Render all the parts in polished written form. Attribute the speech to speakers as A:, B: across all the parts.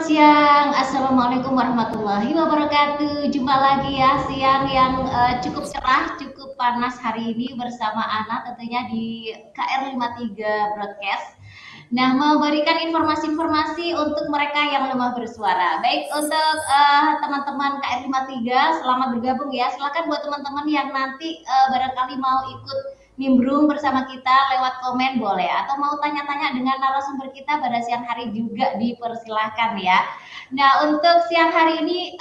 A: siang, Assalamualaikum warahmatullahi wabarakatuh. Jumpa lagi ya siang yang cukup cerah, cukup panas hari ini bersama Ana tentunya di KR53 Broadcast. Nah, memberikan informasi-informasi untuk mereka yang lemah bersuara. Baik, untuk teman-teman KR53, selamat bergabung ya. Silakan buat teman-teman yang nanti barangkali mau ikut nimbrung bersama kita lewat komen boleh, atau mau tanya-tanya dengan narasumber kita pada siang hari juga dipersilahkan ya. Nah, untuk siang hari ini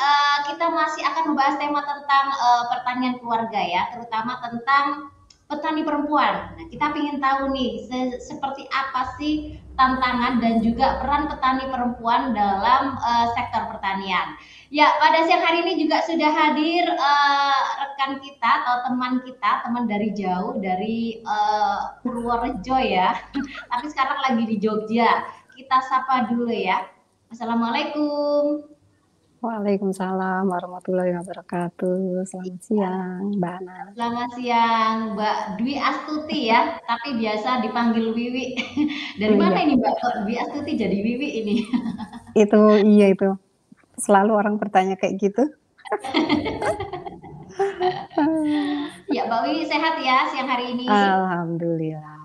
A: kita masih akan membahas tema tentang pertanian keluarga ya, terutama tentang petani perempuan. Nah, kita ingin tahu nih seperti apa sih tantangan dan juga peran petani perempuan dalam sektor pertanian. Ya, pada siang hari ini juga sudah hadir rekan kita atau teman kita, teman dari jauh dari Purworejo ya. Tapi sekarang lagi di Jogja. Kita sapa dulu ya. Assalamualaikum.
B: Waalaikumsalam warahmatullahi wabarakatuh. Selamat siang, Mbak Ana.
A: Selamat siang, Mbak Dwi Astuti ya, tapi biasa dipanggil Wiwi. Dari
B: Oh
A: mana
B: iya,
A: ini Mbak kok Dwi Astuti jadi Wiwi ini?
B: itu selalu orang bertanya kayak gitu.
A: Ya, Mbak Wiwi sehat ya siang hari ini?
B: Alhamdulillah.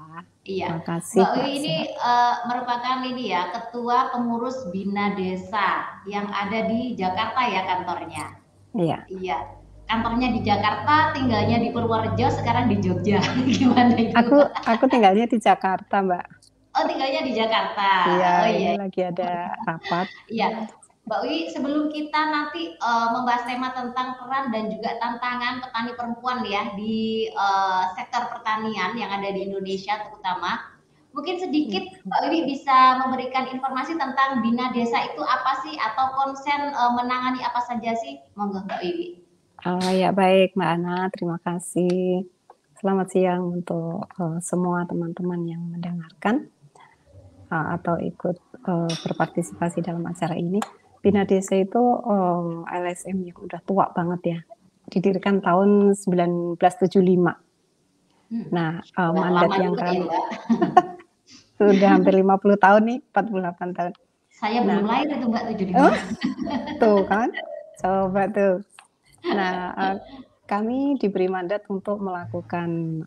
A: Iya,
B: Makasih
A: Mbak Wiwi
B: Mbak
A: ini
B: sehat.
A: merupakan ini ya, Ketua Pengurus Bina Desa yang ada di Jakarta ya kantornya.
B: Iya,
A: Iya, kantornya di Jakarta, tinggalnya di Purworejo, sekarang di Jogja. Gimana itu?
B: aku tinggalnya di Jakarta, Mbak.
A: Oh, tinggalnya di Jakarta.
B: Iya,
A: Oh
B: ini
A: iya.
B: lagi ada rapat.
A: Iya, Mbak Wi, sebelum kita nanti membahas tema tentang peran dan juga tantangan petani perempuan ya di sektor pertanian yang ada di Indonesia terutama, mungkin sedikit Mbak Wiwi bisa memberikan informasi tentang Bina Desa itu apa sih atau konsen menangani apa saja sih? Monggo Mbak Wiwi.
B: Oh ya baik Mbak Ana, terima kasih. Selamat siang untuk semua teman-teman yang mendengarkan atau ikut berpartisipasi dalam acara ini. Bina Desa itu LSM yang udah tua banget ya. Didirikan tahun 1975. Nah,
A: Wah,
B: mandat
A: lama
B: yang
A: juga ya
B: kami
A: Mbak.
B: sudah hampir 50 tahun nih, 48 tahun.
A: Saya
B: Nah,
A: belum lahir itu Mbak 75.
B: oh, tuh kan, coba tuh. Nah, kami diberi mandat untuk melakukan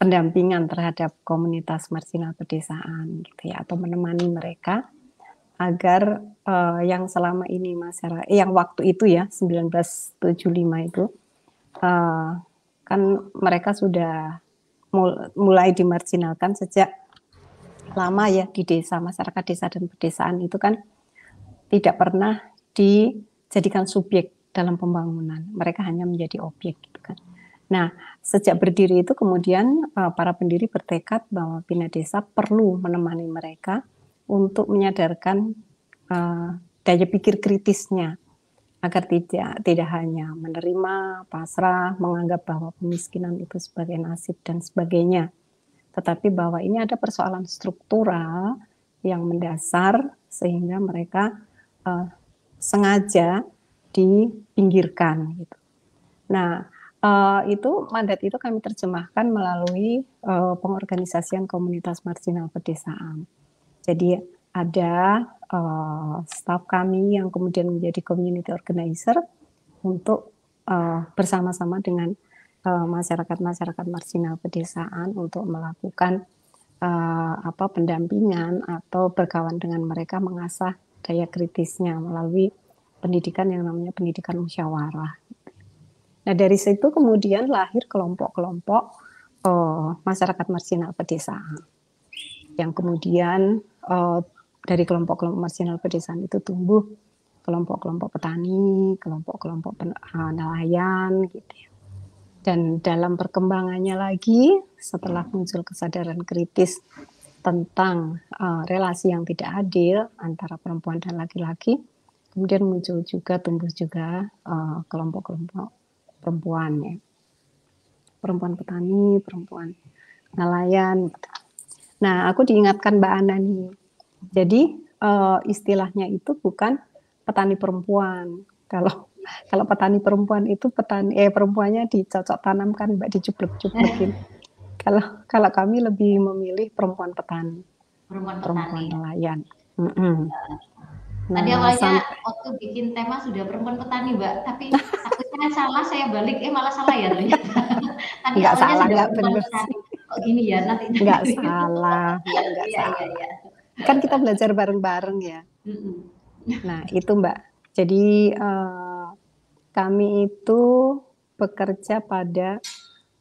B: pendampingan terhadap komunitas marginal pedesaan gitu ya, atau menemani mereka agar yang selama ini masyarakat, yang waktu itu ya 1975 itu kan mereka sudah mulai dimarginalkan sejak lama ya di desa, masyarakat desa dan pedesaan itu kan tidak pernah dijadikan subjek dalam pembangunan, mereka hanya menjadi objek gitu kan. Nah, sejak berdiri itu kemudian para pendiri bertekad bahwa Bina Desa perlu menemani mereka untuk menyadarkan daya pikir kritisnya agar tidak hanya menerima, pasrah, menganggap bahwa pemiskinan itu sebagai nasib dan sebagainya, tetapi bahwa ini ada persoalan struktural yang mendasar sehingga mereka sengaja dipinggirkan gitu. Nah, itu mandat itu kami terjemahkan melalui pengorganisasian komunitas marginal pedesaan. Jadi ada staf kami yang kemudian menjadi community organizer untuk bersama-sama dengan masyarakat-masyarakat marginal pedesaan untuk melakukan pendampingan atau berkawan dengan mereka, mengasah daya kritisnya melalui pendidikan yang namanya pendidikan musyawarah. Nah, dari situ kemudian lahir kelompok-kelompok masyarakat marginal pedesaan yang kemudian dari kelompok-kelompok marginal pedesaan itu tumbuh kelompok-kelompok petani, kelompok-kelompok nelayan gitu ya. Dan dalam perkembangannya lagi setelah muncul kesadaran kritis tentang relasi yang tidak adil antara perempuan dan laki-laki, kemudian muncul juga, tumbuh juga kelompok-kelompok perempuan ya, perempuan petani, perempuan nelayan. Nah, aku diingatkan Mbak Ana nih, jadi istilahnya itu bukan petani perempuan. Kalau petani perempuan itu perempuannya dicocok tanamkan, Mbak, dicuplek-cuplekin. Kalau kami lebih memilih perempuan petani,
A: Perempuan petani.
B: perempuan nelayan.
A: Tadi
B: Nah,
A: awalnya waktu bikin tema sudah perempuan petani, Mbak, tapi takutnya salah saya balik, malah salah ya ternyata. Tadi
B: nggak
A: awalnya
B: salah,
A: sudah
B: nggak
A: perempuan
B: bener
A: petani,
B: sih,
A: kok gini ya nanti nanti
B: nggak
A: gitu.
B: salah, nggak
A: Iya iya
B: salah.
A: iya.
B: Kan kita belajar bareng-bareng ya.
A: Mhm.
B: Nah, itu Mbak. Jadi kami itu bekerja pada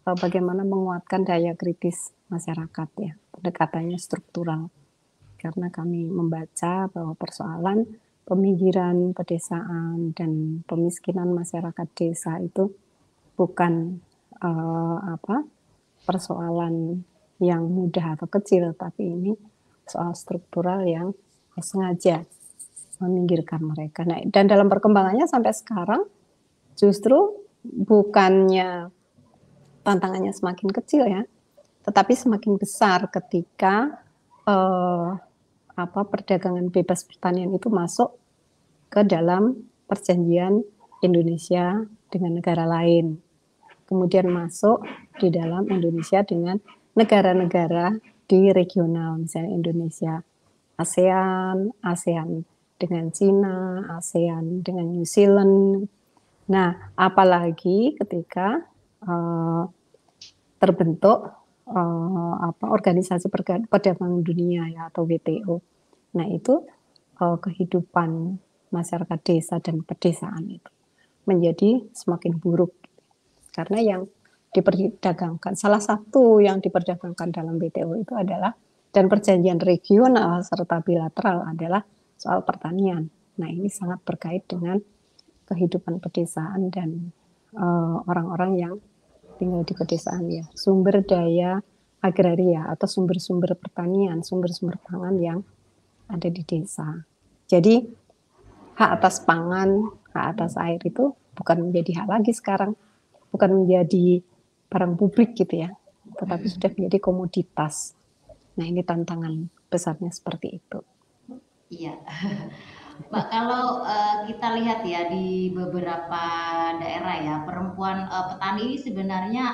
B: bagaimana menguatkan daya kritis masyarakat ya. Pendekatannya struktural. Karena kami membaca bahwa persoalan peminggiran pedesaan dan pemiskinan masyarakat desa itu bukan persoalan yang mudah atau kecil, tapi ini soal struktural yang sengaja meminggirkan mereka. Nah, dan dalam perkembangannya sampai sekarang justru bukannya tantangannya semakin kecil ya, tetapi semakin besar ketika perdagangan bebas pertanian itu masuk ke dalam perjanjian Indonesia dengan negara lain. Kemudian masuk di dalam Indonesia dengan negara-negara di regional, misalnya Indonesia ASEAN, ASEAN dengan Cina, ASEAN dengan New Zealand. Nah, apalagi ketika terbentuk organisasi perdagangan dunia ya atau WTO. Nah, itu kehidupan masyarakat desa dan pedesaan itu menjadi semakin buruk karena yang diperdagangkan, salah satu yang diperdagangkan dalam WTO itu adalah dan perjanjian regional serta bilateral adalah soal pertanian. Nah, ini sangat berkait dengan kehidupan pedesaan dan orang-orang yang tinggal di pedesaan ya. Sumber daya agraria atau sumber-sumber pertanian, sumber-sumber pangan yang ada di desa. Jadi hak atas pangan, hak atas air itu bukan menjadi hak lagi sekarang, bukan menjadi barang publik gitu ya, tetapi sudah menjadi komoditas. Nah, ini tantangan besarnya seperti itu.
A: Iya. Mbak, kalau kita lihat ya di beberapa daerah ya, perempuan petani ini sebenarnya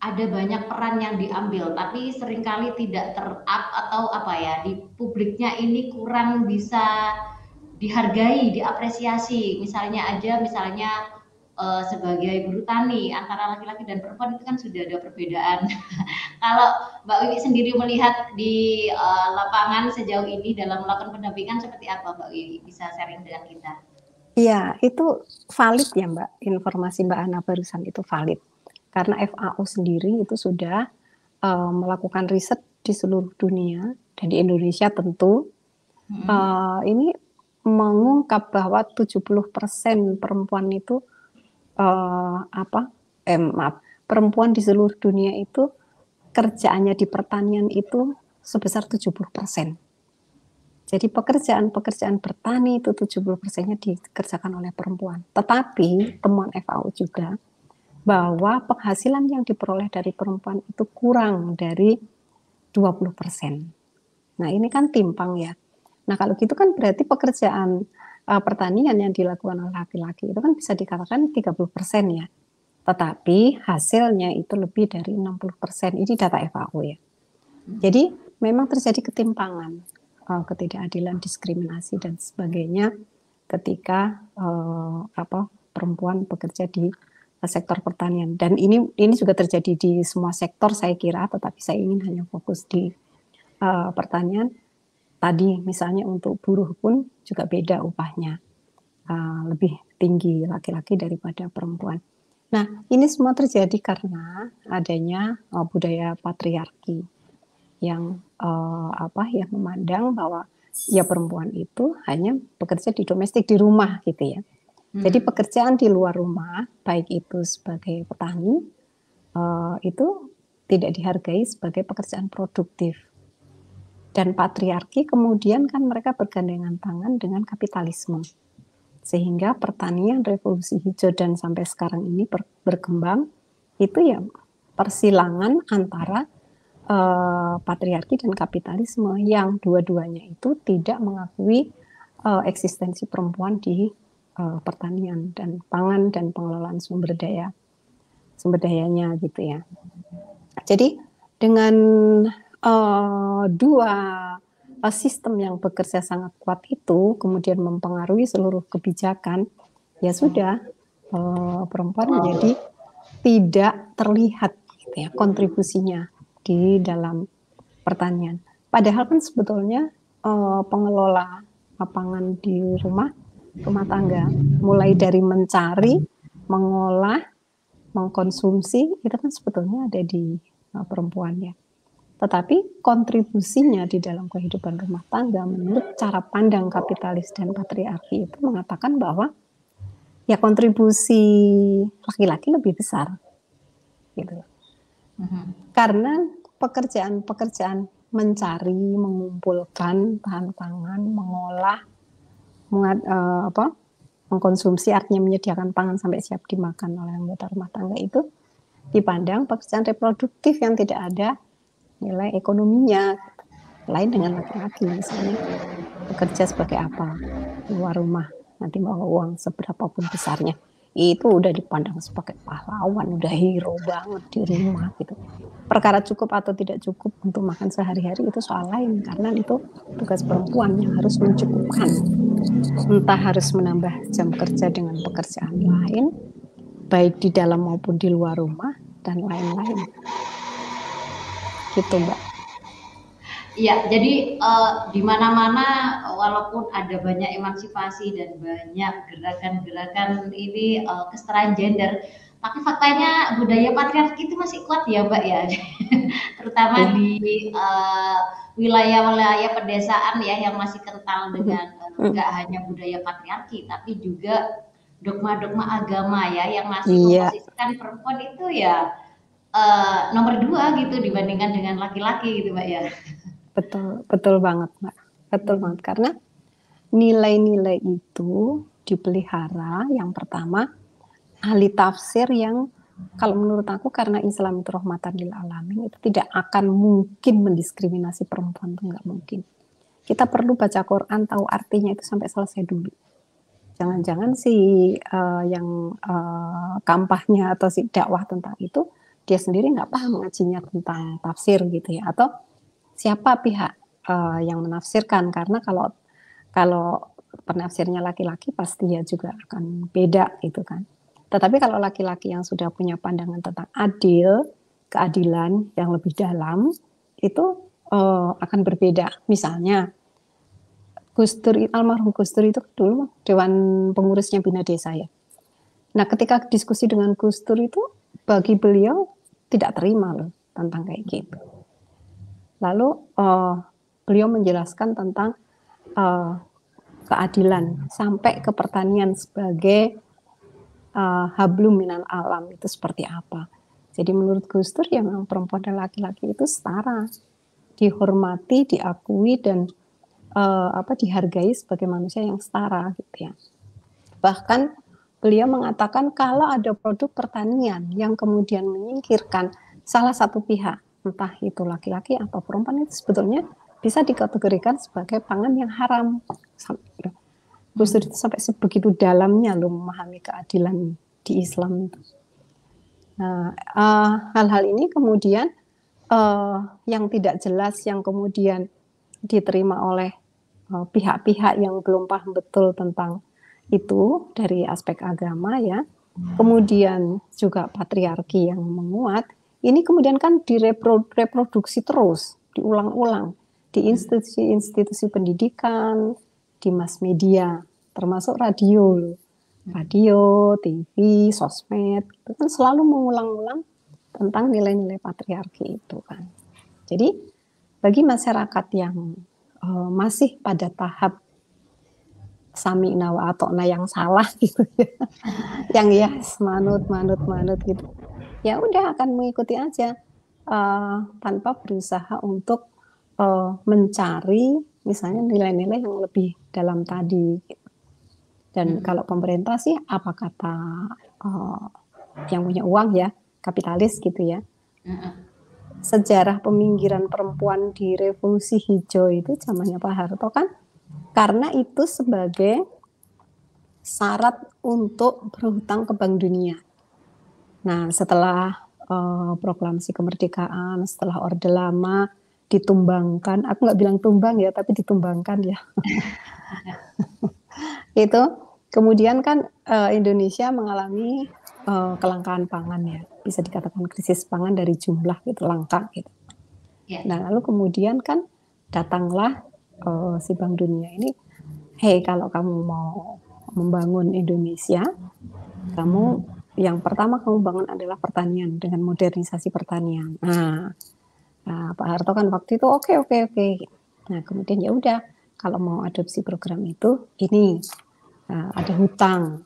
A: ada banyak peran yang diambil, tapi seringkali tidak ter-up atau apa ya, di publiknya ini kurang bisa dihargai, diapresiasi. Misalnya sebagai buruh tani antara laki-laki dan perempuan itu kan sudah ada perbedaan. Kalau Mbak Wiwi sendiri melihat di lapangan sejauh ini dalam melakukan pendampingan seperti apa, Mbak Wiwi? Bisa sharing dengan kita?
B: Iya, itu valid ya Mbak, informasi Mbak Ana barusan itu valid. Karena FAO sendiri itu sudah melakukan riset di seluruh dunia dan di Indonesia tentu ini mengungkap bahwa 70% perempuan itu perempuan di seluruh dunia itu kerjaannya di pertanian itu sebesar 70%. Jadi pekerjaan-pekerjaan bertani itu 70%-nya dikerjakan oleh perempuan. Tetapi temuan FAO juga bahwa penghasilan yang diperoleh dari perempuan itu kurang dari 20%. Nah, ini kan timpang ya. Nah, kalau gitu kan berarti pekerjaan pertanian yang dilakukan oleh laki-laki itu kan bisa dikatakan 30% ya. Tetapi hasilnya itu lebih dari 60%. Ini data FAO ya. Jadi memang terjadi ketimpangan, ketidakadilan, diskriminasi dan sebagainya ketika perempuan bekerja di sektor pertanian. Dan ini juga terjadi di semua sektor saya kira, tetapi saya ingin hanya fokus di pertanian. Tadi misalnya untuk buruh pun juga beda upahnya, lebih tinggi laki-laki daripada perempuan. Nah, ini semua terjadi karena adanya budaya patriarki yang yang memandang bahwa ya perempuan itu hanya bekerja di domestik di rumah gitu ya. Jadi pekerjaan di luar rumah, baik itu sebagai petani, itu tidak dihargai sebagai pekerjaan produktif. Dan patriarki kemudian kan mereka bergandengan tangan dengan kapitalisme. Sehingga pertanian revolusi hijau dan sampai sekarang ini berkembang, itu ya persilangan antara patriarki dan kapitalisme yang dua-duanya itu tidak mengakui eksistensi perempuan di pertanian dan pangan dan pengelolaan sumber dayanya gitu ya. Jadi dengan dua sistem yang bekerja sangat kuat itu kemudian mempengaruhi seluruh kebijakan, ya sudah perempuan menjadi tidak terlihat gitu ya kontribusinya di dalam pertanian. Padahal kan sebetulnya pengelola lapangan di rumah tangga, mulai dari mencari, mengolah, mengkonsumsi, itu kan sebetulnya ada di perempuan ya. Tetapi kontribusinya di dalam kehidupan rumah tangga menurut cara pandang kapitalis dan patriarki itu mengatakan bahwa ya kontribusi laki-laki lebih besar gitu. Karena pekerjaan-pekerjaan mencari, mengumpulkan bahan pangan, mengolah, mengkonsumsi, artinya menyediakan pangan sampai siap dimakan oleh anggota rumah tangga itu dipandang pekerjaan reproduktif yang tidak ada nilai ekonominya, lain dengan laki-laki misalnya bekerja sebagai apa luar rumah, nanti bawa uang seberapapun besarnya itu udah dipandang sebagai pahlawan, udah hero banget di rumah gitu. Perkara cukup atau tidak cukup untuk makan sehari-hari itu soal lain, karena itu tugas perempuan yang harus mencukupkan, entah harus menambah jam kerja dengan pekerjaan lain baik di dalam maupun di luar rumah dan lain-lain gitu Mbak.
A: Iya, jadi di mana-mana walaupun ada banyak emansipasi dan banyak gerakan-gerakan ini kesetaraan gender, tapi faktanya budaya patriarki itu masih kuat ya Mbak ya, terutama di wilayah-wilayah pedesaan ya yang masih kental dengan nggak hanya budaya patriarki, tapi juga dogma-dogma agama ya yang masih memposisikan perempuan itu ya nomor 2 gitu dibandingkan dengan laki-laki gitu Mbak ya.
B: Betul banget Mbak, betul banget, karena nilai-nilai itu dipelihara. Yang pertama ahli tafsir yang kalau menurut aku karena Islam itu rahmatan lil alamin itu tidak akan mungkin mendiskriminasi perempuan, itu nggak mungkin. Kita perlu baca Quran tahu artinya itu sampai selesai dulu. Jangan-jangan si yang kampanye atau si dakwah tentang itu dia sendiri nggak paham ngajinya tentang tafsir gitu ya, atau siapa pihak yang menafsirkan, karena kalau penafsirnya laki-laki pasti ya juga akan beda gitu kan. Tetapi kalau laki-laki yang sudah punya pandangan tentang keadilan yang lebih dalam itu akan berbeda. Misalnya almarhum Gus Dur itu dulu Dewan Pengurusnya Bina Desa ya. Nah ketika diskusi dengan Gus Dur itu bagi beliau tidak terima loh tentang kayak gitu. Lalu beliau menjelaskan tentang keadilan sampai ke pertanian sebagai hablum minal alam itu seperti apa. Jadi menurut Gus Dur ya memang perempuan dan laki-laki itu setara, dihormati, diakui dan dihargai sebagai manusia yang setara gitu ya. Bahkan beliau mengatakan kalau ada produk pertanian yang kemudian menyingkirkan salah satu pihak, entah itu laki-laki atau perempuan, itu sebetulnya bisa dikategorikan sebagai pangan yang haram. Gus Dur itu sampai sebegitu dalamnya loh memahami keadilan di Islam. Nah, hal-hal ini kemudian yang tidak jelas, yang kemudian diterima oleh pihak-pihak yang belum paham betul tentang itu dari aspek agama ya. Kemudian juga patriarki yang menguat. Ini kemudian kan direproduksi terus, diulang-ulang di institusi-institusi pendidikan, di mass media, termasuk radio, TV, sosmed, itu kan selalu mengulang-ulang tentang nilai-nilai patriarki itu kan. Jadi bagi masyarakat yang masih pada tahap sami'na wa ata'na yang salah gitu ya, yang yes manut gitu, ya udah akan mengikuti aja tanpa berusaha untuk mencari misalnya nilai-nilai yang lebih dalam tadi gitu. Dan kalau pemerintah sih apa kata yang punya uang ya, kapitalis gitu ya, sejarah peminggiran perempuan di revolusi hijau itu zamannya Pak Harto kan, karena itu sebagai syarat untuk berhutang ke Bank Dunia. Nah setelah proklamasi kemerdekaan, setelah Orde Lama, ditumbangkan. Aku nggak bilang tumbang ya, tapi ditumbangkan ya. Itu kemudian kan Indonesia mengalami kelangkaan pangan ya, bisa dikatakan krisis pangan dari jumlah gitu langka gitu.
A: Ya.
B: Nah lalu kemudian kan datanglah si Bank Dunia ini, hey kalau kamu mau membangun Indonesia, kamu yang pertama kamu bangun adalah pertanian dengan modernisasi pertanian. Nah, Pak Harto kan waktu itu oke. Nah kemudian ya udah kalau mau adopsi program itu ini ada hutang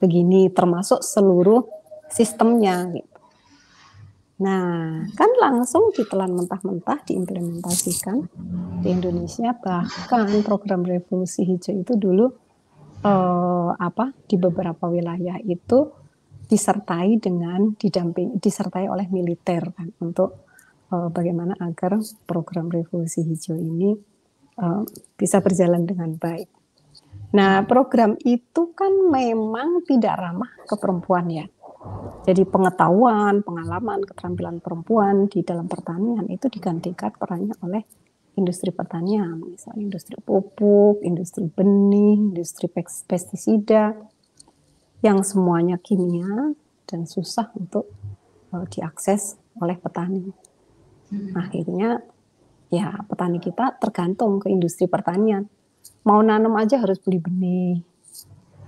B: begini termasuk seluruh sistemnya gitu. Nah kan langsung ditelan mentah-mentah diimplementasikan di Indonesia, bahkan program revolusi hijau itu dulu di beberapa wilayah itu disertai oleh militer kan untuk bagaimana agar program revolusi hijau ini bisa berjalan dengan baik. Nah, program itu kan memang tidak ramah ke perempuan ya. Jadi pengetahuan, pengalaman, keterampilan perempuan di dalam pertanian itu digantikan perannya oleh industri pertanian, misalnya industri pupuk, industri benih, industri pestisida, yang semuanya kimia dan susah untuk diakses oleh petani. Akhirnya ya petani kita tergantung ke industri pertanian. Mau nanam aja harus beli benih,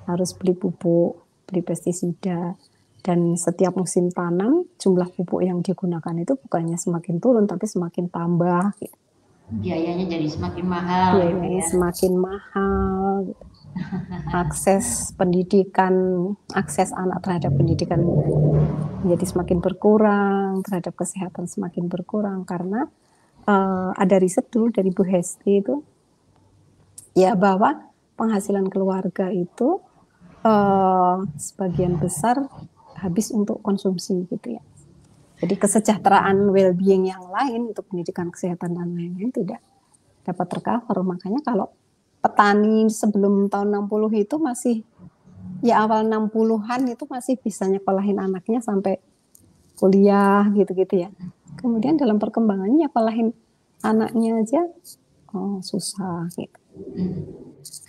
B: harus beli pupuk, beli pestisida. Dan setiap musim tanam, jumlah pupuk yang digunakan itu bukannya semakin turun, tapi semakin tambah. Gitu.
A: Biayanya jadi semakin mahal.
B: Biayanya semakin mahal. Gitu. Akses pendidikan, akses anak terhadap pendidikan menjadi semakin berkurang, terhadap kesehatan semakin berkurang. Karena ada riset dulu dari Bu Hesti itu, ya bahwa penghasilan keluarga itu sebagian besar habis untuk konsumsi gitu ya. Jadi kesejahteraan well-being yang lain untuk pendidikan, kesehatan dan lain-lain tidak dapat tercover. Makanya kalau petani sebelum tahun 60 itu masih ya awal 60-an itu masih bisa nyekolahin anaknya sampai kuliah gitu-gitu ya. Kemudian dalam perkembangannya nyekolahin anaknya aja susah gitu.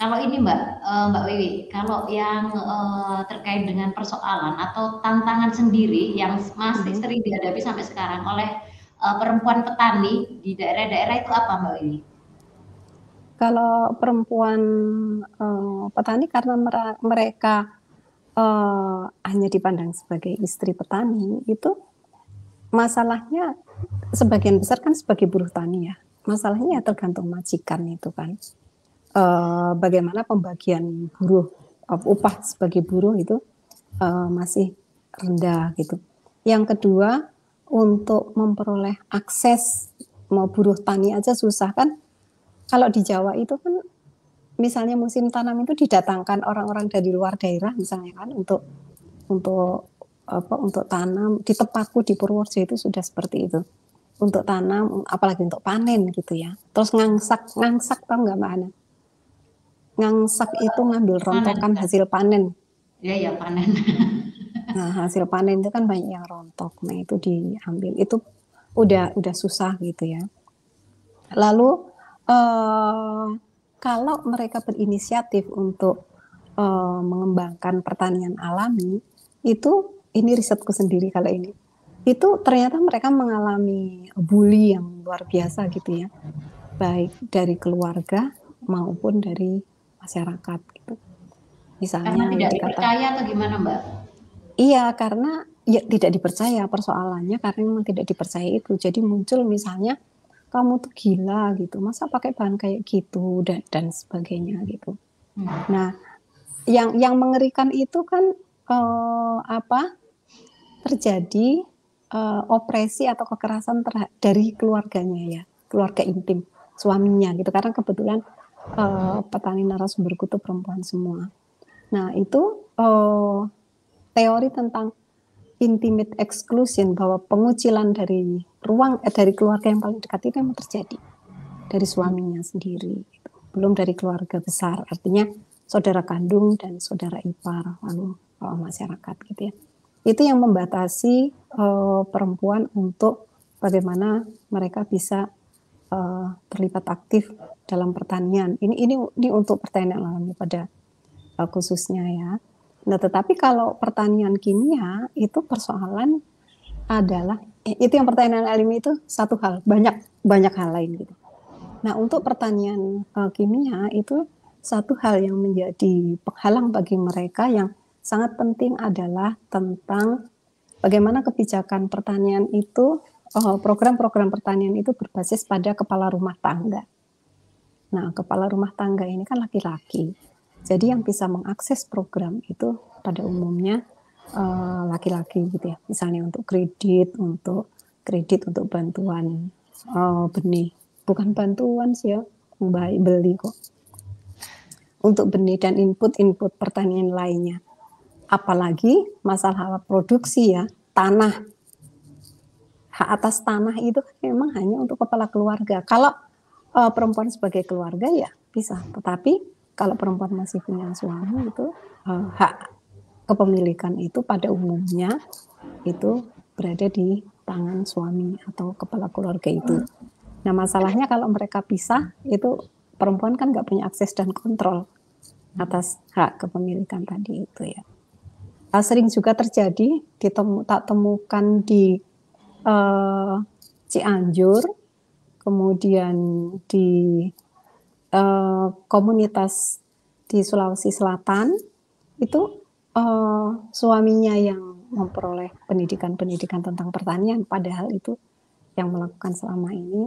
A: Kalau ini Mbak Wiwi, kalau yang terkait dengan persoalan atau tantangan sendiri yang masih sering dihadapi sampai sekarang oleh perempuan petani di daerah-daerah itu apa Mbak Wiwi?
B: Kalau perempuan petani karena mereka hanya dipandang sebagai istri petani, itu masalahnya sebagian besar kan sebagai buruh tani ya. Masalahnya tergantung majikan itu kan. Bagaimana pembagian buruh upah sebagai buruh itu masih rendah gitu. Yang kedua, untuk memperoleh akses mau buruh tani aja susah kan. Kalau di Jawa itu kan misalnya musim tanam itu didatangkan orang-orang dari luar daerah misalnya kan untuk tanam di Tepaku di Purworejo itu sudah seperti itu. Untuk tanam apalagi untuk panen gitu ya. Terus ngangsak tahu nggak Mbak Ana? Ngangsak itu ngambil rontokan hasil panen.
A: Iya panen.
B: Nah hasil panen itu kan banyak yang rontok. Nah itu diambil. Itu udah susah gitu ya. Lalu kalau mereka berinisiatif untuk mengembangkan pertanian alami, ini risetku sendiri kalau ini. Itu ternyata mereka mengalami bully yang luar biasa gitu ya. Baik dari keluarga maupun dari masyarakat gitu. Misalnya
A: karena tidak dipercaya atau gimana Mbak?
B: Iya, karena ya tidak dipercaya persoalannya karena memang tidak dipercaya itu. Jadi muncul misalnya kamu tuh gila gitu, masa pakai bahan kayak gitu dan sebagainya gitu. Nah, yang mengerikan itu kan terjadi opresi atau kekerasan dari keluarganya ya, keluarga intim, suaminya gitu. Karena kebetulan petani narasumberku itu perempuan semua. Nah itu teori tentang intimate exclusion, bahwa pengucilan dari dari keluarga yang paling dekat itu memang terjadi dari suaminya sendiri, belum dari keluarga besar, artinya saudara kandung dan saudara ipar, lalu masyarakat gitu ya. Itu yang membatasi perempuan untuk bagaimana mereka bisa terlibat aktif dalam pertanian. Ini untuk pertanian alami pada khususnya ya. Nah, tetapi kalau pertanian kimia itu persoalan adalah itu yang pertanian alami itu satu hal, banyak hal lain gitu. Nah, untuk pertanian kimia itu satu hal yang menjadi penghalang bagi mereka yang sangat penting adalah tentang bagaimana kebijakan pertanian itu, program-program pertanian itu berbasis pada kepala rumah tangga. Nah, kepala rumah tangga ini kan laki-laki. Jadi yang bisa mengakses program itu pada umumnya laki-laki gitu ya. Misalnya untuk kredit untuk bantuan benih. Bukan bantuan sih ya, beli kok. Untuk benih dan input pertanian lainnya. Apalagi masalah produksi ya, tanah. Hak atas tanah itu memang hanya untuk kepala keluarga. Kalau perempuan sebagai keluarga ya bisa, tetapi kalau perempuan masih punya suami itu hak kepemilikan itu pada umumnya itu berada di tangan suami atau kepala keluarga itu. Nah, masalahnya kalau mereka pisah itu perempuan kan nggak punya akses dan kontrol atas hak kepemilikan tadi itu ya. Sering juga terjadi tak temukan di Cianjur, kemudian di komunitas di Sulawesi Selatan itu suaminya yang memperoleh pendidikan tentang pertanian, padahal itu yang melakukan selama ini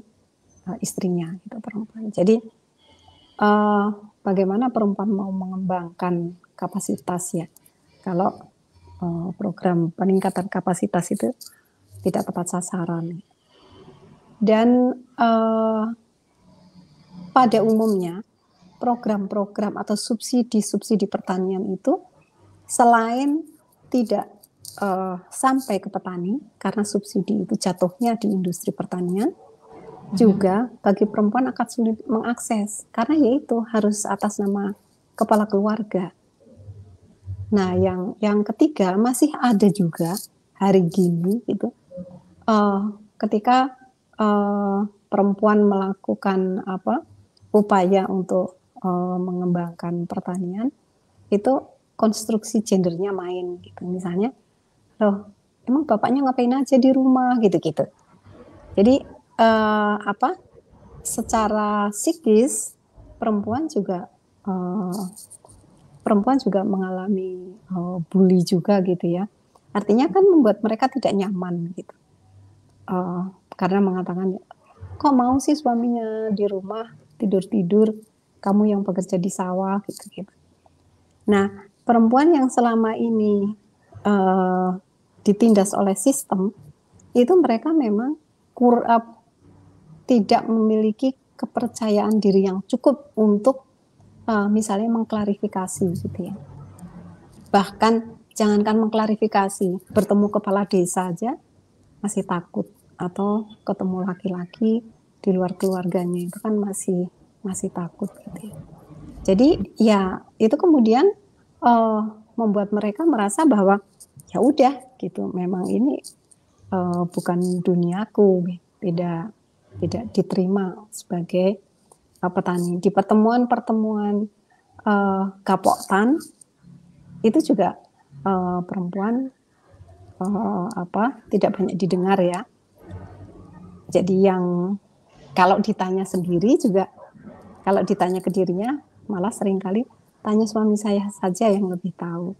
B: istrinya gitu, perempuan. Jadi bagaimana perempuan mau mengembangkan kapasitas ya kalau program peningkatan kapasitas itu tidak tepat sasaran. Dan pada umumnya program-program atau subsidi pertanian itu selain tidak sampai ke petani karena subsidi itu jatuhnya di industri pertanian, juga bagi perempuan akan sulit mengakses karena yaitu harus atas nama kepala keluarga. Nah, yang ketiga masih ada juga hari gini itu ketika perempuan melakukan upaya untuk mengembangkan pertanian itu konstruksi gendernya main gitu. Misalnya, loh, emang bapaknya ngapain aja di rumah gitu-gitu. Jadi secara psikis perempuan juga mengalami bully juga gitu ya. Artinya kan membuat mereka tidak nyaman gitu. Karena mengatakan, kok mau sih suaminya di rumah tidur-tidur, kamu yang bekerja di sawah gitu-gitu. Nah, perempuan yang selama ini ditindas oleh sistem, itu mereka memang tidak memiliki kepercayaan diri yang cukup untuk misalnya mengklarifikasi gitu ya. Bahkan jangankan mengklarifikasi, bertemu kepala desa aja masih takut, atau ketemu laki-laki di luar keluarganya itu kan masih takut gitu ya. Jadi ya itu kemudian membuat mereka merasa bahwa ya udah gitu, memang ini bukan duniaku, tidak diterima sebagai petani. Di pertemuan Gapoktan itu juga perempuan tidak banyak didengar ya. Jadi yang kalau ditanya sendiri juga, kalau ditanya ke dirinya malah seringkali tanya suami saya saja yang lebih tahu.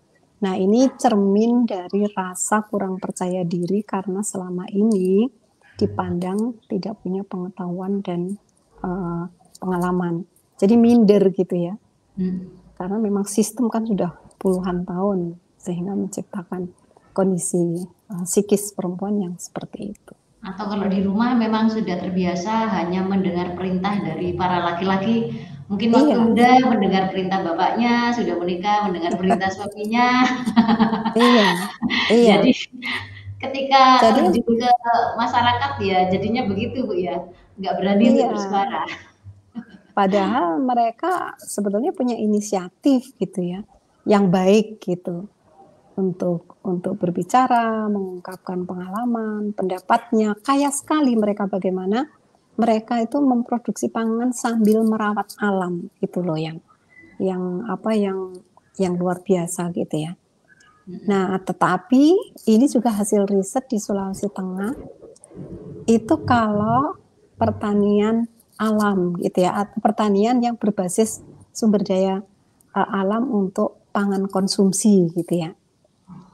B: Nah, ini cermin dari rasa kurang percaya diri karena selama ini dipandang tidak punya pengetahuan dan pengalaman. Jadi minder gitu ya. Karena memang sistem kan sudah puluhan tahun sehingga menciptakan kondisi psikis perempuan yang seperti itu.
A: Atau kalau di rumah memang sudah terbiasa hanya mendengar perintah dari para laki-laki. Mungkin waktu muda mendengar perintah bapaknya, sudah menikah mendengar perintah suaminya.
B: Iya.
A: Jadi ketika terjun ke masyarakat ya jadinya begitu Bu ya, nggak berani untuk bersuara.
B: Padahal mereka sebetulnya punya inisiatif gitu ya, yang baik gitu untuk berbicara, mengungkapkan pengalaman, pendapatnya. Kaya sekali mereka bagaimana mereka itu memproduksi pangan sambil merawat alam, itu loh yang apa yang luar biasa gitu ya. Nah, tetapi ini juga hasil riset di Sulawesi Tengah, itu kalau pertanian alam gitu ya, atau pertanian yang berbasis sumber daya alam untuk pangan konsumsi gitu ya.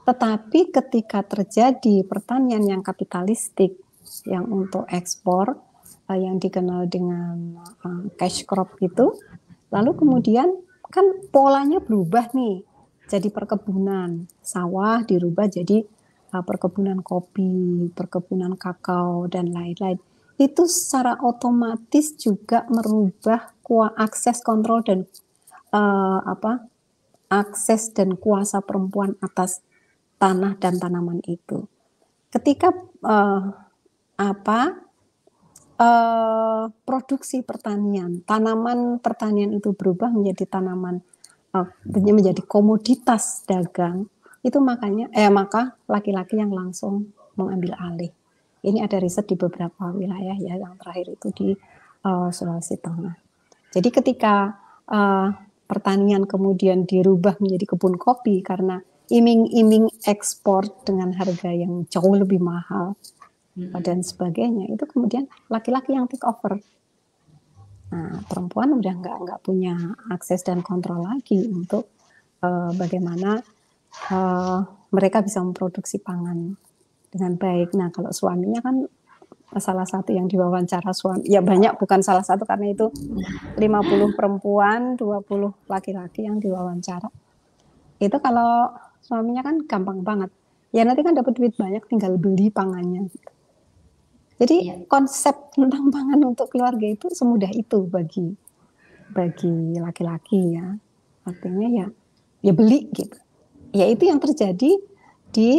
B: Tetapi ketika terjadi pertanian yang kapitalistik, yang untuk ekspor, yang dikenal dengan cash crop itu, lalu kemudian kan polanya berubah nih, jadi perkebunan, sawah dirubah jadi perkebunan kopi, perkebunan kakao, dan lain-lain. Itu secara otomatis juga merubah akses kontrol dan akses dan kuasa perempuan atas tanah dan tanaman itu. Ketika produksi pertanian, tanaman pertanian itu berubah menjadi tanaman menjadi komoditas dagang, itu maka laki-laki yang langsung mengambil alih. Ini ada riset di beberapa wilayah ya, yang terakhir itu di Sulawesi Tengah. Jadi ketika pertanian kemudian dirubah menjadi kebun kopi karena iming-iming ekspor dengan harga yang jauh lebih mahal dan sebagainya, itu kemudian laki-laki yang take over. Nah, perempuan udah nggak punya akses dan kontrol lagi untuk bagaimana mereka bisa memproduksi pangan dengan baik. Nah, kalau suaminya kan salah satu yang diwawancara suami, ya banyak, bukan salah satu karena itu 50 perempuan, 20 laki-laki yang diwawancara. Itu kalau suaminya kan gampang banget. Ya nanti kan dapat duit banyak, tinggal beli pangannya. Jadi konsep tentang pangan untuk keluarga itu semudah itu bagi laki-laki ya. Artinya ya beli gitu. Ya itu yang terjadi di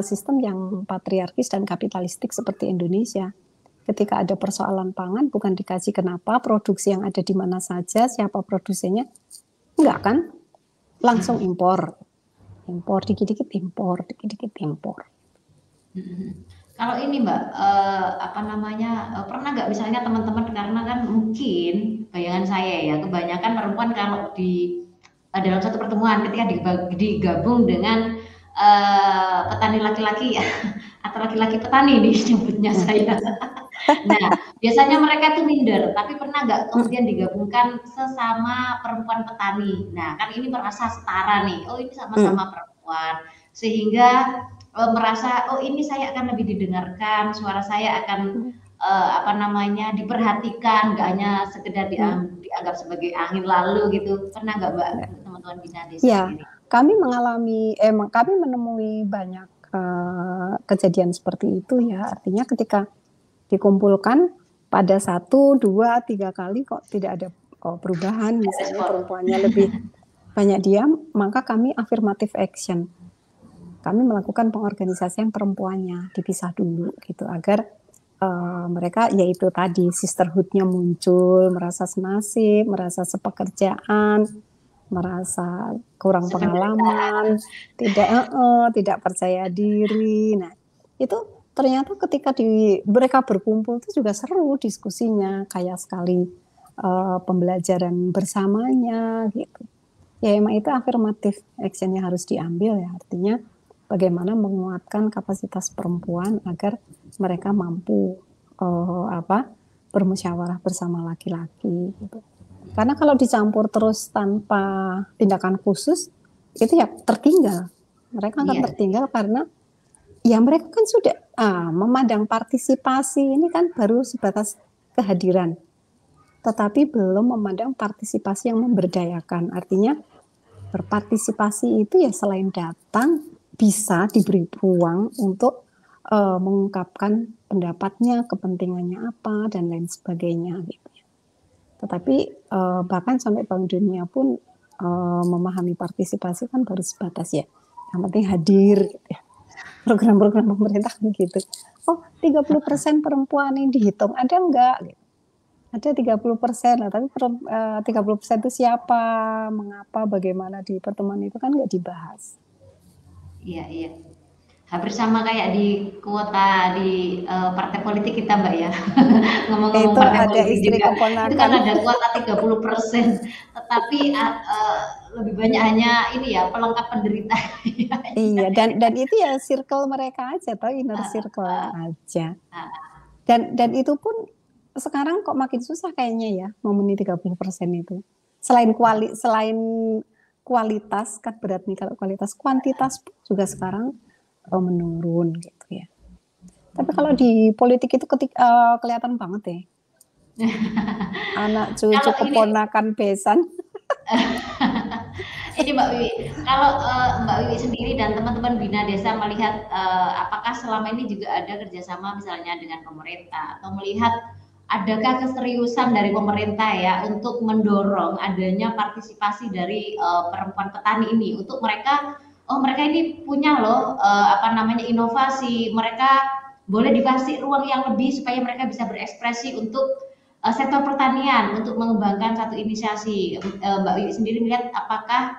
B: sistem yang patriarkis dan kapitalistik seperti Indonesia. Ketika ada persoalan pangan, bukan dikasih kenapa, produksi yang ada di mana saja, siapa produsennya, enggak kan? Langsung impor, dikit-dikit impor, dikit-dikit impor.
A: Kalau ini Mbak, pernah nggak misalnya teman-teman, karena kan mungkin bayangan saya ya, kebanyakan perempuan kalau di dalam satu pertemuan ketika digabung dengan petani laki-laki ya, atau laki-laki petani nih nyebutnya saya. Nah, biasanya mereka tuh minder, tapi pernah nggak kemudian digabungkan sesama perempuan petani? Nah, kan ini merasa setara nih, oh ini sama-sama perempuan, sehingga merasa, oh ini saya akan lebih didengarkan, suara saya akan diperhatikan, nggak hanya sekedar dianggap sebagai angin lalu gitu. Pernah nggak Mbak, teman-teman Bina Desa
B: ya,
A: ini?
B: kami menemui banyak kejadian seperti itu ya. Artinya ketika dikumpulkan pada 1, 2, 3 kali kok tidak ada perubahan, misalnya perempuannya lebih banyak diam, maka kami affirmative action. Kami melakukan pengorganisasian perempuannya, dipisah dulu gitu, agar mereka yaitu tadi sisterhood-nya muncul, merasa senasib, merasa sepekerjaan, merasa kurang pengalaman, tidak percaya diri. Nah, itu ternyata ketika mereka berkumpul itu juga seru diskusinya, kayak sekali pembelajaran bersamanya gitu. Ya emang itu affirmative action-nya harus diambil ya, artinya bagaimana menguatkan kapasitas perempuan agar mereka mampu bermusyawarah bersama laki-laki gitu. Karena kalau dicampur terus tanpa tindakan khusus, itu ya tertinggal. Mereka akan tertinggal karena ya mereka kan sudah memandang partisipasi ini kan baru sebatas kehadiran, tetapi belum memandang partisipasi yang memberdayakan. Artinya berpartisipasi itu ya selain datang, bisa diberi ruang untuk mengungkapkan pendapatnya, kepentingannya apa, dan lain sebagainya gitu. Tetapi bahkan sampai Bank Dunia pun memahami partisipasi kan baru sebatas ya, yang penting hadir gitu ya. Program-program pemerintah gitu. Oh, 30% perempuan yang dihitung, ada enggak? Ada 30% lah, tapi 30% itu siapa, mengapa, bagaimana di pertemuan itu kan enggak dibahas.
A: Iya. hampir sama kayak di kuota di partai politik kita Mbak ya. Ngomong-ngomong
B: Itu
A: partai
B: ada
A: politik
B: istri
A: juga, itu kan
B: keponakan.
A: ada kuota 30%, tetapi lebih banyak hanya ini ya pelengkap penderita.
B: Iya, dan itu ya circle mereka aja, atau inner circle aja. Dan itu pun sekarang kok makin susah kayaknya ya memenuhi 30% itu. Selain kualitas kan berat nih kalau kualitas, kuantitas pun juga sekarang menurun gitu ya. Tapi kalau di politik itu kelihatan banget ya. Anak cucu
A: Kalau ini
B: keponakan besan.
A: ini Mbak Wiwi, kalau Mbak Wiwi sendiri dan teman-teman Bina Desa melihat apakah selama ini juga ada kerjasama misalnya dengan pemerintah atau melihat adakah keseriusan dari pemerintah ya untuk mendorong adanya partisipasi dari perempuan petani ini untuk mereka, oh mereka ini punya loh apa namanya inovasi, mereka boleh dikasih ruang yang lebih supaya mereka bisa berekspresi untuk sektor pertanian untuk mengembangkan satu inisiasi. Mbak Wiwi sendiri melihat apakah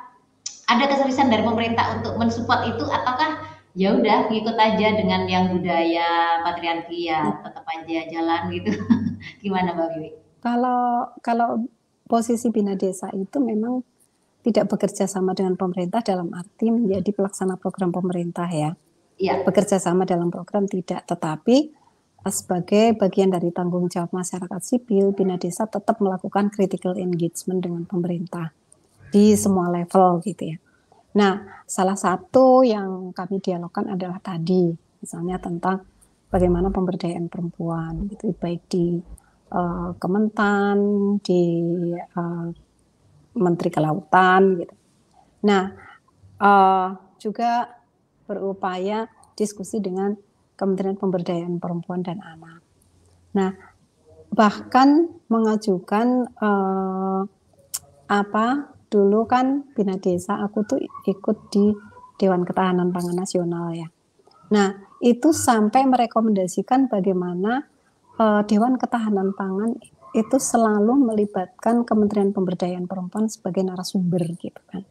A: ada keseriusan dari pemerintah untuk mensupport itu ataukah ya udah ngikut aja dengan yang budaya patriarki ya tetap aja jalan gitu. Gimana Mbak Wiwi?
B: Kalau kalau posisi Bina Desa itu memang tidak bekerja sama dengan pemerintah dalam arti menjadi pelaksana program pemerintah ya.
A: Iya.
B: Bekerja sama dalam program tidak, tetapi sebagai bagian dari tanggung jawab masyarakat sipil, Bina Desa tetap melakukan critical engagement dengan pemerintah di semua level gitu ya. Nah, salah satu yang kami dialogkan adalah tadi, misalnya tentang bagaimana pemberdayaan perempuan, gitu, baik di Kementan, di Menteri Kelautan, gitu. Nah, juga berupaya diskusi dengan Kementerian Pemberdayaan Perempuan dan Anak. Nah, bahkan mengajukan dulu kan Bina Desa aku tuh ikut di Dewan Ketahanan Pangan Nasional ya. Nah, itu sampai merekomendasikan bagaimana Dewan Ketahanan Pangan itu selalu melibatkan Kementerian Pemberdayaan Perempuan sebagai narasumber gitu kan.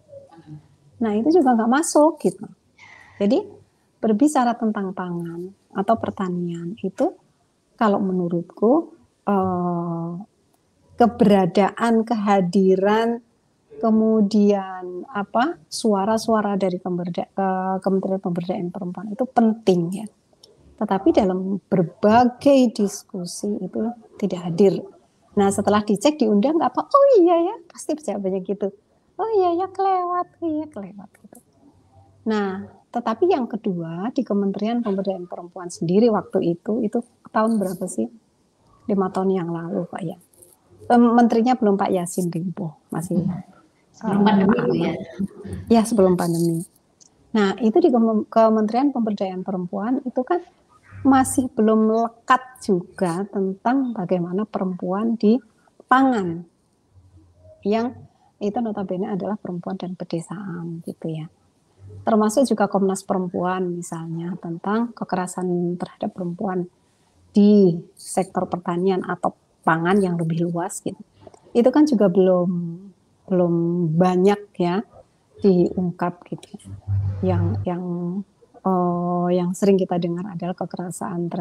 B: Nah, itu juga nggak masuk gitu. Jadi berbicara tentang pangan atau pertanian itu kalau menurutku keberadaan, kehadiran, kemudian suara-suara dari Kementerian Pemberdayaan Perempuan itu penting ya. Tetapi dalam berbagai diskusi itu tidak hadir. Nah, setelah dicek diundang nggak apa, oh iya ya, pasti jawabannya gitu. Oh iya ya, kelewat gitu. Nah, tetapi yang kedua di Kementerian Pemberdayaan Perempuan sendiri waktu itu tahun berapa sih? 5 tahun yang lalu Pak ya. Menterinya belum Pak Yassin Limpo, masih
A: sebelum pandemi Bu ya.
B: Ya, sebelum pandemi. Nah, itu di Kementerian Pemberdayaan Perempuan itu kan masih belum lekat juga tentang bagaimana perempuan di pangan yang itu notabene adalah perempuan dan pedesaan gitu ya. Termasuk juga Komnas Perempuan misalnya tentang kekerasan terhadap perempuan di sektor pertanian atau pangan yang lebih luas gitu. Itu kan juga belum banyak ya diungkap gitu. Yang sering kita dengar adalah kekerasan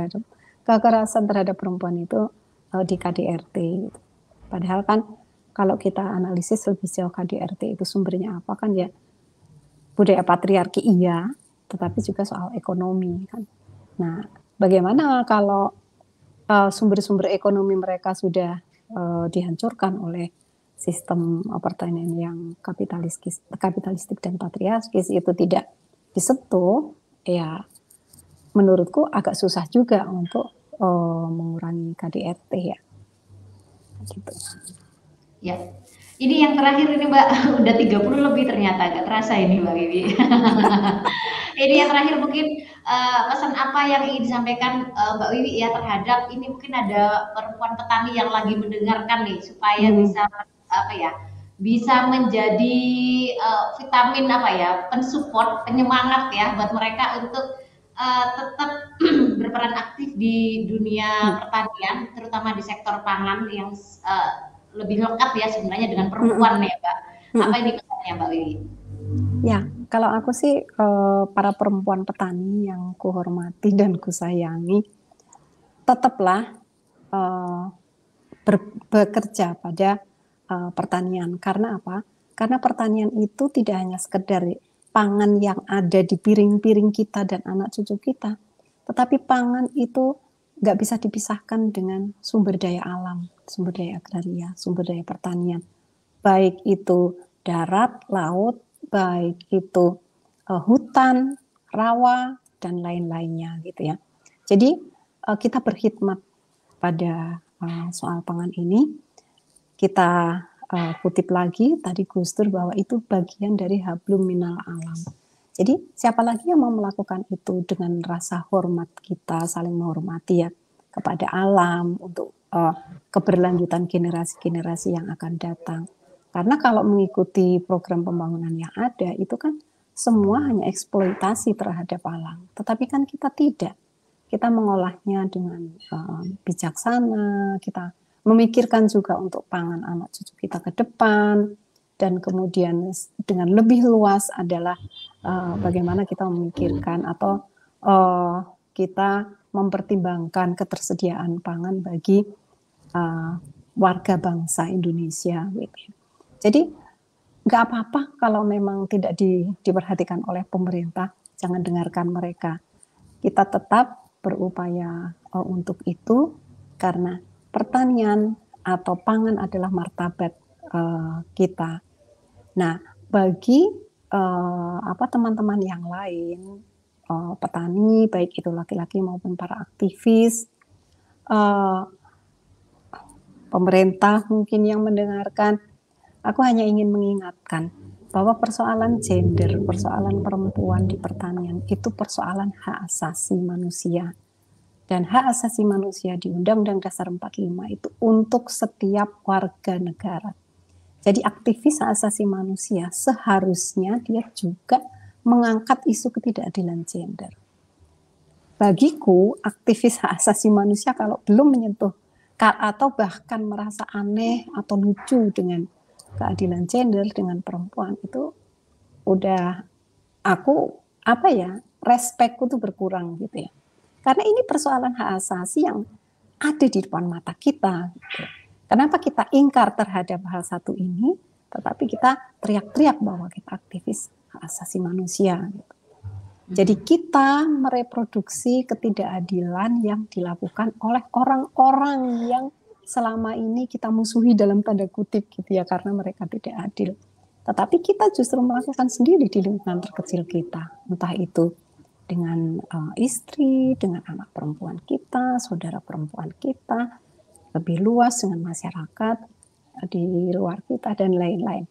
B: terhadap perempuan itu di KDRT. Gitu. Padahal kan kalau kita analisis lebih jauh KDRT itu sumbernya apa kan ya budaya patriarki iya, tetapi juga soal ekonomi kan. Nah, bagaimana kalau sumber-sumber ekonomi mereka sudah dihancurkan oleh sistem pertanian yang kapitalistik dan patriarkis itu tidak disentuh, ya menurutku agak susah juga untuk mengurangi KDRT ya. Gitu.
A: Ya. Ini yang terakhir ini Mbak, udah 30 lebih ternyata, agak terasa ini Mbak Wiwi. Ini yang terakhir mungkin pesan apa yang ingin disampaikan Mbak Wiwi ya terhadap ini mungkin ada perempuan petani yang lagi mendengarkan nih supaya bisa apa ya bisa menjadi vitamin apa ya pensupport penyemangat ya buat mereka untuk tetap berperan aktif di dunia pertanian terutama di sektor pangan yang lebih lekat ya sebenarnya dengan perempuan ya Mbak. Apa ini pesannya Mbak Wiwi?
B: Ya, Kalau aku sih para perempuan petani yang kuhormati dan kusayangi, tetaplah eh, bekerja pada pertanian. Karena apa? Karena pertanian itu tidak hanya sekedar pangan yang ada di piring-piring kita dan anak cucu kita, tetapi pangan itu nggak bisa dipisahkan dengan sumber daya alam, sumber daya agraria, sumber daya pertanian. Baik itu darat, laut, baik itu hutan, rawa, dan lain-lainnya gitu ya. Jadi kita berkhidmat pada soal pangan ini, kita kutip lagi tadi Gus Dur bahwa itu bagian dari hablum minal alam. Jadi siapa lagi yang mau melakukan itu dengan rasa hormat kita, saling menghormati ya kepada alam untuk keberlanjutan generasi-generasi yang akan datang. Karena kalau mengikuti program pembangunan yang ada itu kan semua hanya eksploitasi terhadap alam. Tetapi kan kita tidak. Kita mengolahnya dengan bijaksana, kita memikirkan juga untuk pangan anak cucu kita ke depan, dan kemudian dengan lebih luas adalah bagaimana kita memikirkan atau kita mempertimbangkan ketersediaan pangan bagi warga bangsa Indonesia. Gitu. Jadi nggak apa-apa kalau memang tidak diperhatikan oleh pemerintah, jangan dengarkan mereka. Kita tetap berupaya untuk itu karena pertanian atau pangan adalah martabat kita. Nah, bagi teman-teman yang lain, petani baik itu laki-laki maupun para aktivis, pemerintah mungkin yang mendengarkan, aku hanya ingin mengingatkan bahwa persoalan gender, persoalan perempuan di pertanian itu persoalan hak asasi manusia. Dan hak asasi manusia di Undang-Undang Dasar 45 itu untuk setiap warga negara. Jadi aktivis hak asasi manusia seharusnya dia juga mengangkat isu ketidakadilan gender. Bagiku, aktivis hak asasi manusia kalau belum menyentuh atau bahkan merasa aneh atau lucu dengan keadilan gender dengan perempuan itu udah aku respekku tuh berkurang gitu ya. Karena ini persoalan hak asasi yang ada di depan mata kita. Gitu. Kenapa kita ingkar terhadap hal satu ini, tetapi kita teriak-teriak bahwa kita aktivis hak asasi manusia. Gitu. Jadi kita mereproduksi ketidakadilan yang dilakukan oleh orang-orang yang selama ini kita musuhi dalam tanda kutip gitu ya, karena mereka tidak adil. Tetapi kita justru melakukan sendiri di lingkungan terkecil kita, entah itu dengan istri, dengan anak perempuan kita, saudara perempuan kita, lebih luas dengan masyarakat di luar kita dan lain-lain.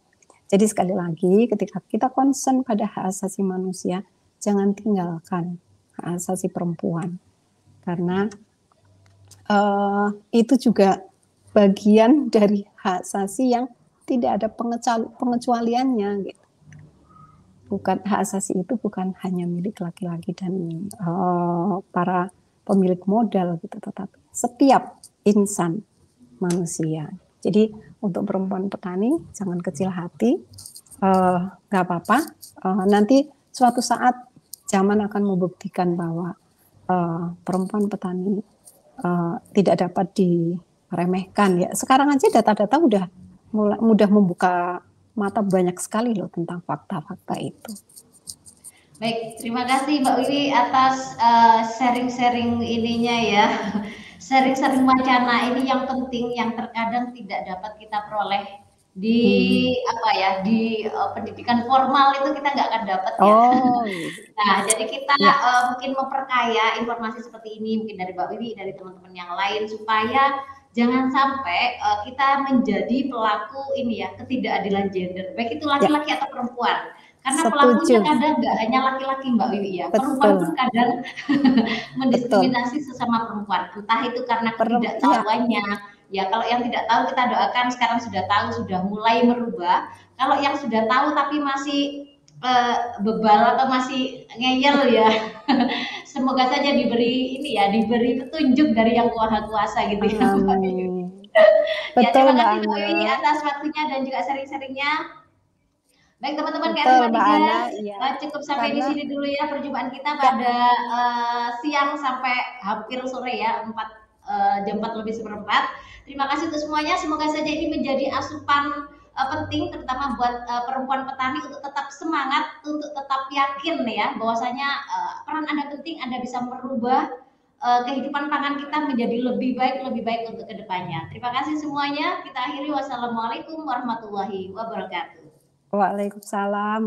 B: Jadi sekali lagi ketika kita concern pada hak asasi manusia, jangan tinggalkan hak asasi perempuan. Karena itu juga bagian dari hak asasi yang tidak ada pengecualiannya gitu. Bukan hak asasi itu bukan hanya milik laki-laki dan para pemilik modal gitu, tetapi setiap insan manusia. Jadi untuk perempuan petani jangan kecil hati, nggak apa-apa. Nanti suatu saat zaman akan membuktikan bahwa perempuan petani tidak dapat diremehkan ya. Sekarang aja data-data udah mudah membuka mata banyak sekali loh tentang fakta-fakta itu.
A: Baik, terima kasih Mbak Wiwi atas sharing-sharing ininya ya. Sharing-sharing wacana ini yang penting yang terkadang tidak dapat kita peroleh di di pendidikan formal itu kita nggak akan dapat ya. Nah, jadi kita mungkin memperkaya informasi seperti ini mungkin dari Mbak Wiwi, dari teman-teman yang lain supaya jangan sampai kita menjadi pelaku ini ya ketidakadilan gender, baik itu laki-laki atau perempuan. Karena pelakunya kadang nggak hanya laki-laki Mbak Wiwi ya, perempuan pun kadang mendiskriminasi sesama perempuan, entah itu karena ketidaktahuannya. Ya kalau yang tidak tahu kita doakan sekarang sudah tahu, sudah mulai merubah. Kalau yang sudah tahu tapi masih bebal atau masih ngeyel ya, semoga saja diberi diberi petunjuk dari yang Maha Kuasa gitu ya. Ya terima kasih Mbak Wiwi atas waktunya dan juga sharing-sharingnya. Baik teman-teman
B: Betul, Mbak
A: KR53,
B: Ana, iya.
A: cukup sampai di
B: Karena
A: sini dulu ya perjumpaan kita
B: ya,
A: pada siang sampai hampir sore ya, jam 4 lebih seperempat. Terima kasih untuk semuanya. Semoga saja ini menjadi asupan penting terutama buat perempuan petani untuk tetap semangat, untuk tetap yakin ya bahwasanya peran Anda penting, Anda bisa merubah kehidupan pangan kita menjadi lebih baik untuk kedepannya. Terima kasih semuanya. Kita akhiri. Wassalamualaikum warahmatullahi wabarakatuh.
B: Waalaikumsalam.